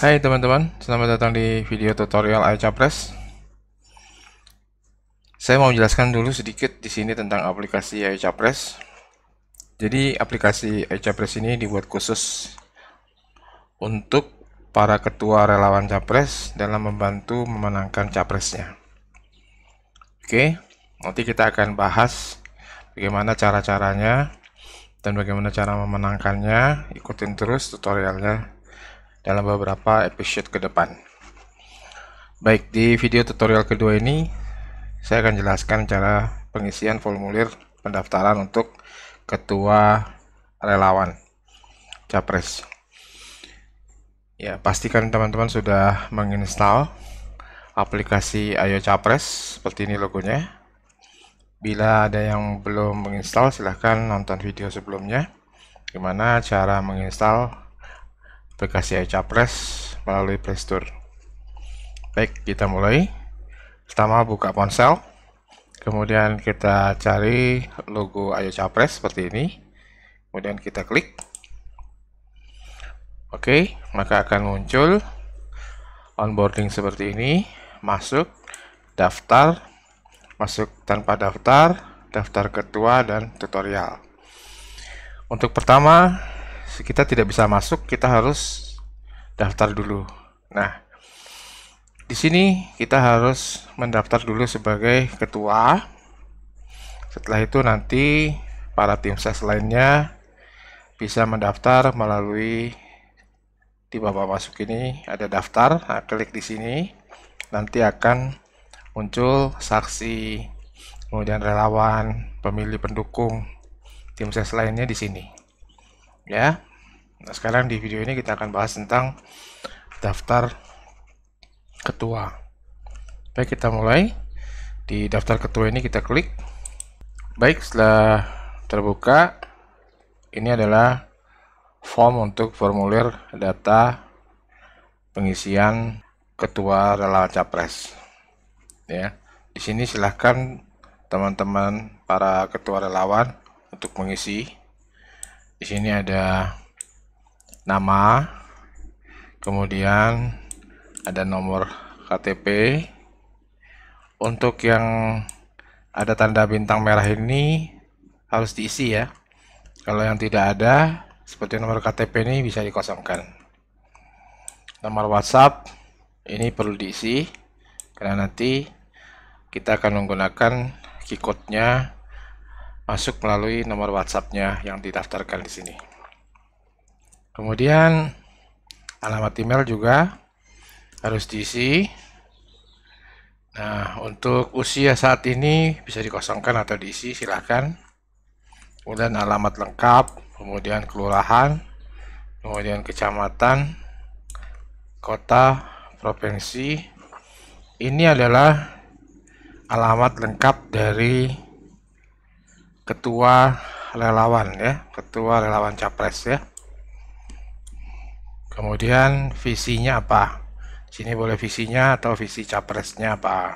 Hai teman-teman, selamat datang di video tutorial Ayo Capres. Saya mau menjelaskan dulu sedikit di sini tentang aplikasi Ayo Capres. Jadi aplikasi Ayo Capres ini dibuat khusus untuk para ketua relawan Capres dalam membantu memenangkan capresnya. Oke, nanti kita akan bahas bagaimana cara-caranya dan bagaimana cara memenangkannya. Ikutin terus tutorialnya dalam beberapa episode ke depan. Baik, di video tutorial kedua ini saya akan jelaskan cara pengisian formulir pendaftaran untuk ketua relawan Capres. Ya, pastikan teman-teman sudah menginstal aplikasi Ayo Capres, seperti ini logonya. Bila ada yang belum menginstal, silahkan nonton video sebelumnya, gimana cara menginstal aplikasi Ayo Capres melalui Playstore. Baik, kita mulai. Pertama buka ponsel, kemudian kita cari logo Ayo Capres seperti ini, kemudian kita klik. Oke, maka akan muncul onboarding seperti ini. Masuk, daftar, masuk tanpa daftar, daftar ketua, dan tutorial. Untuk pertama, kita tidak bisa masuk, kita harus daftar dulu. Nah, di sini kita harus mendaftar dulu sebagai ketua. Setelah itu nanti para tim ses lainnya bisa mendaftar melalui di bawah masuk ini ada daftar. Nah, klik di sini, nanti akan muncul saksi, kemudian relawan, pemilih, pendukung tim ses lainnya di sini. Ya. Nah, sekarang di video ini kita akan bahas tentang daftar ketua. Baik, kita mulai. Di daftar ketua ini kita klik. Baik, setelah terbuka, ini adalah form untuk formulir data pengisian ketua relawan Capres. Ya, di sini silahkan teman-teman para ketua relawan untuk mengisi. Di sini ada nama, kemudian ada nomor KTP. Untuk yang ada tanda bintang merah ini harus diisi ya. Kalau yang tidak ada, seperti nomor KTP ini bisa dikosongkan. Nomor WhatsApp ini perlu diisi karena nanti kita akan menggunakan key-code-nya masuk melalui nomor WhatsApp-nya yang didaftarkan di sini. Kemudian alamat email juga harus diisi. Nah, untuk usia saat ini bisa dikosongkan atau diisi, silahkan. Kemudian alamat lengkap, kemudian kelurahan, kemudian kecamatan, kota, provinsi. Ini adalah alamat lengkap dari ketua relawan ya, ketua relawan Capres ya. Kemudian visinya apa? Sini boleh visinya atau visi capresnya apa,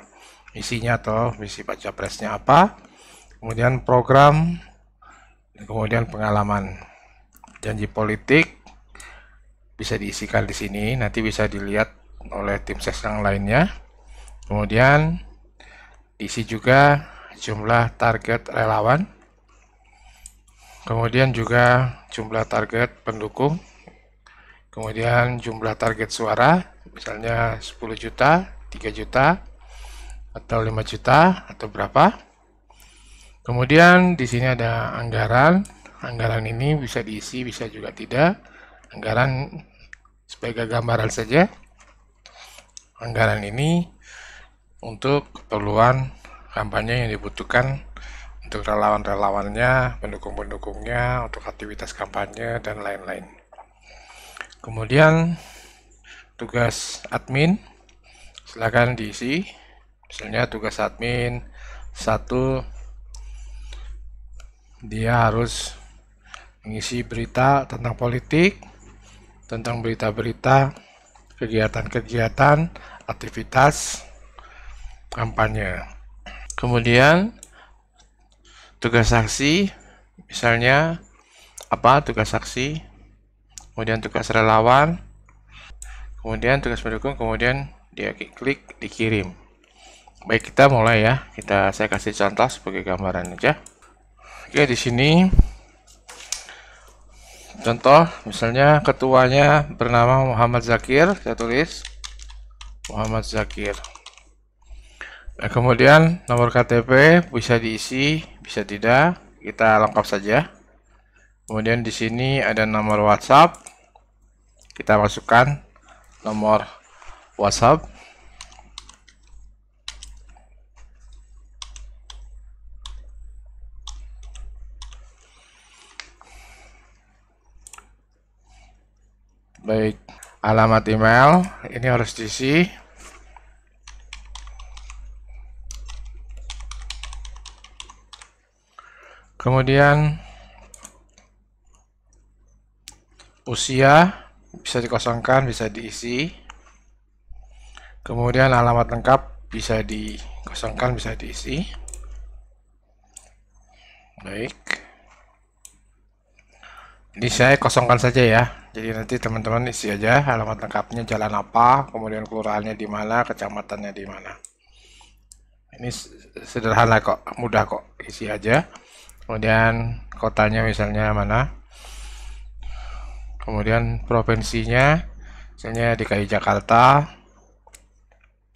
misinya atau misi capresnya apa, kemudian program, kemudian pengalaman, janji politik bisa diisikan di sini, nanti bisa dilihat oleh tim ses yang lainnya. Kemudian diisi juga jumlah target relawan, kemudian juga jumlah target pendukung, kemudian jumlah target suara, misalnya 10 juta, 3 juta, atau 5 juta, atau berapa. Kemudian di sini ada anggaran. Anggaran ini bisa diisi, bisa juga tidak. Anggaran sebagai gambaran saja. Anggaran ini untuk keperluan kampanye yang dibutuhkan untuk relawan-relawannya, pendukung-pendukungnya, untuk aktivitas kampanye, dan lain-lain. Kemudian tugas admin silakan diisi, misalnya tugas admin 1, dia harus mengisi berita tentang politik, tentang berita-berita, kegiatan-kegiatan, aktivitas kampanye. Kemudian tugas saksi, misalnya apa tugas saksi, kemudian tugas relawan, kemudian tugas pendukung, kemudian dia klik dikirim. Baik, kita mulai ya. Saya kasih contoh sebagai gambaran aja. Oke, di sini contoh, misalnya ketuanya bernama Muhammad Zakir, saya tulis Muhammad Zakir. Nah, kemudian nomor KTP bisa diisi, bisa tidak, kita lengkap saja. Kemudian di sini ada nomor WhatsApp, kita masukkan nomor WhatsApp. Baik, alamat email ini harus diisi. Kemudian usia bisa dikosongkan, bisa diisi. Kemudian alamat lengkap bisa dikosongkan, bisa diisi. Baik, ini saya kosongkan saja ya. Jadi nanti teman-teman isi aja alamat lengkapnya, jalan apa, kemudian kelurahannya di mana, kecamatannya di mana. Ini sederhana kok, mudah kok, isi aja. Kemudian kotanya misalnya mana, kemudian provinsinya misalnya DKI Jakarta,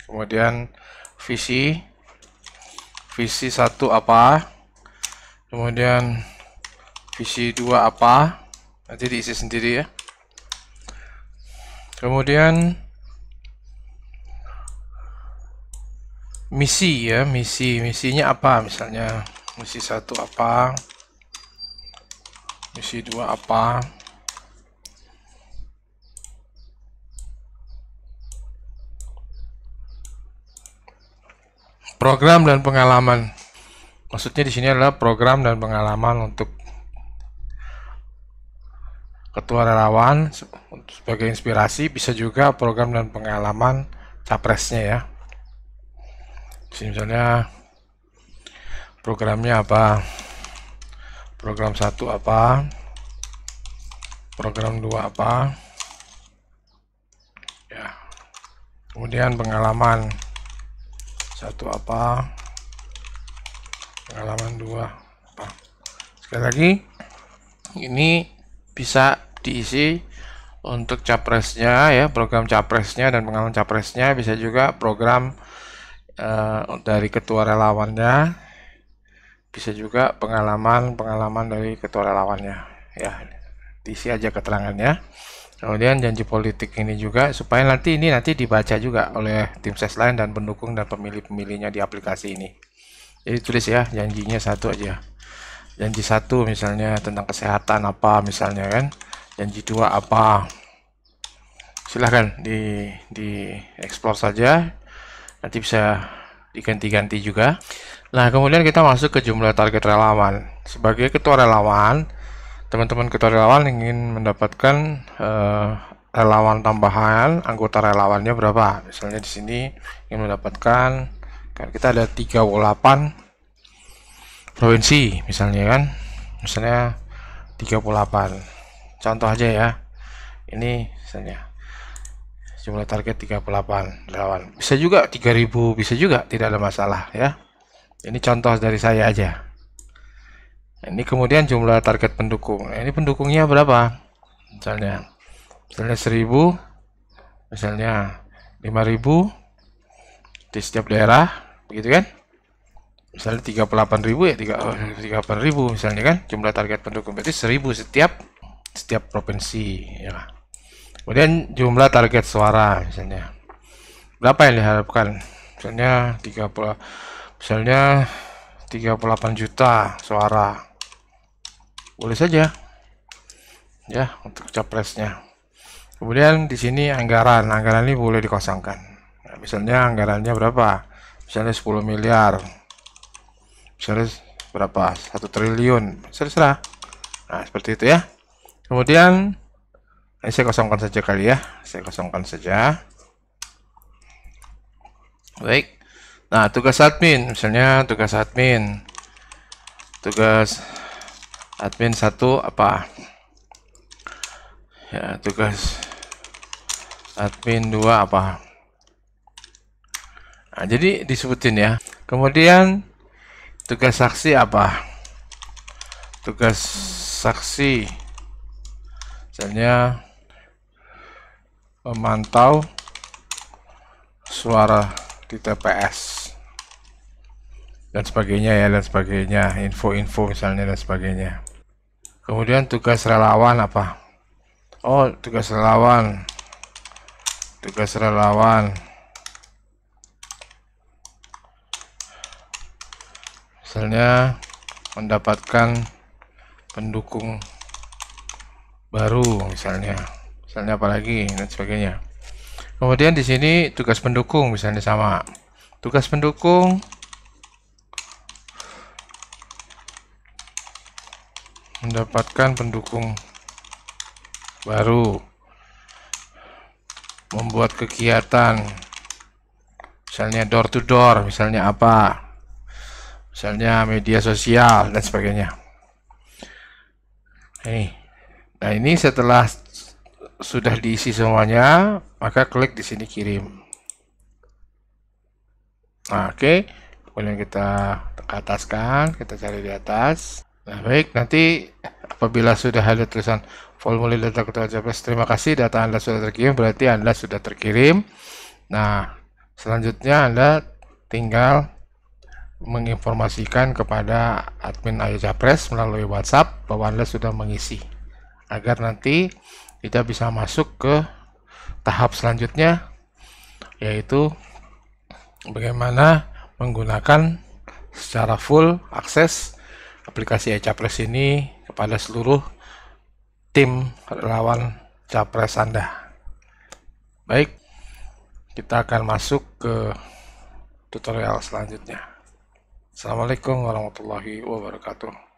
kemudian visi 1 apa, kemudian visi 2 apa, nanti diisi sendiri ya. Kemudian misi ya, misinya apa, misalnya misi 1 apa, misi 2 apa, program dan pengalaman. Maksudnya di sini adalah program dan pengalaman untuk ketua relawan sebagai inspirasi, bisa juga program dan pengalaman capresnya ya. Di sini misalnya programnya apa, program 1 apa, program 2 apa ya, kemudian pengalaman 1 apa, pengalaman 2 apa. Sekali lagi, ini bisa diisi untuk capresnya ya, program capresnya dan pengalaman capresnya, bisa juga program dari ketua relawannya, bisa juga pengalaman dari ketua relawannya ya, diisi aja keterangannya. Kemudian janji politik ini juga, supaya nanti dibaca juga oleh tim ses lain dan pendukung dan pemilih-pemilihnya di aplikasi ini. Jadi tulis ya, janjinya 1 aja. Janji 1 misalnya tentang kesehatan apa misalnya kan, janji 2 apa. Silahkan di explore saja, nanti bisa diganti-ganti juga. Nah, kemudian kita masuk ke jumlah target relawan. Sebagai ketua relawan, teman-teman ketua relawan ingin mendapatkan relawan tambahan, anggota relawannya berapa? Misalnya di sini ingin mendapatkan, kan kita ada 38 provinsi misalnya kan, misalnya 38. Contoh aja ya. Ini misalnya jumlah target 38 relawan. Bisa juga 3000, bisa juga, tidak ada masalah ya. Ini contoh dari saya aja. Ini kemudian jumlah target pendukung. Nah, ini pendukungnya berapa? Misalnya 1000, misalnya 5000 di setiap daerah, begitu kan? Misalnya 38.000 ya, 38.000 misalnya kan, jumlah target pendukung, berarti 1000 setiap provinsi ya. Kemudian jumlah target suara misalnya berapa yang diharapkan, misalnya 38 juta suara, boleh saja ya untuk capresnya. Kemudian di sini anggaran ini boleh dikosongkan. Nah, misalnya anggarannya berapa, misalnya 10 miliar, misalnya berapa, 1 triliun, terserah. Nah, seperti itu ya. Kemudian ini saya kosongkan saja kali ya, saya kosongkan saja. Baik. Nah, tugas admin, misalnya tugas admin 1 apa ya, tugas admin 2 apa. Nah, jadi disebutin ya. Kemudian tugas saksi apa? Tugas saksi misalnya memantau suara di TPS dan sebagainya ya, dan sebagainya, info-info misalnya dan sebagainya. Kemudian tugas relawan apa? Oh, tugas relawan misalnya mendapatkan pendukung baru misalnya apalagi dan sebagainya. Kemudian di sini tugas pendukung misalnya sama tugas pendukung mendapatkan pendukung baru, membuat kegiatan misalnya door to door, misalnya apa, misalnya media sosial dan sebagainya. Nah, ini setelah sudah diisi semuanya, maka klik di sini kirim. Nah, oke. Kemudian kita ke atas kan, kita cari di atas. Nah, baik, nanti apabila sudah ada tulisan formulir data ketua JPS, terima kasih data Anda sudah terkirim, berarti Anda sudah terkirim. Nah, selanjutnya Anda tinggal menginformasikan kepada admin Ayo Japres melalui WhatsApp bahwa Anda sudah mengisi, agar nanti kita bisa masuk ke tahap selanjutnya, yaitu bagaimana menggunakan secara full akses aplikasi Capres ini kepada seluruh tim relawan Capres Anda. Baik, kita akan masuk ke tutorial selanjutnya. Assalamualaikum warahmatullahi wabarakatuh.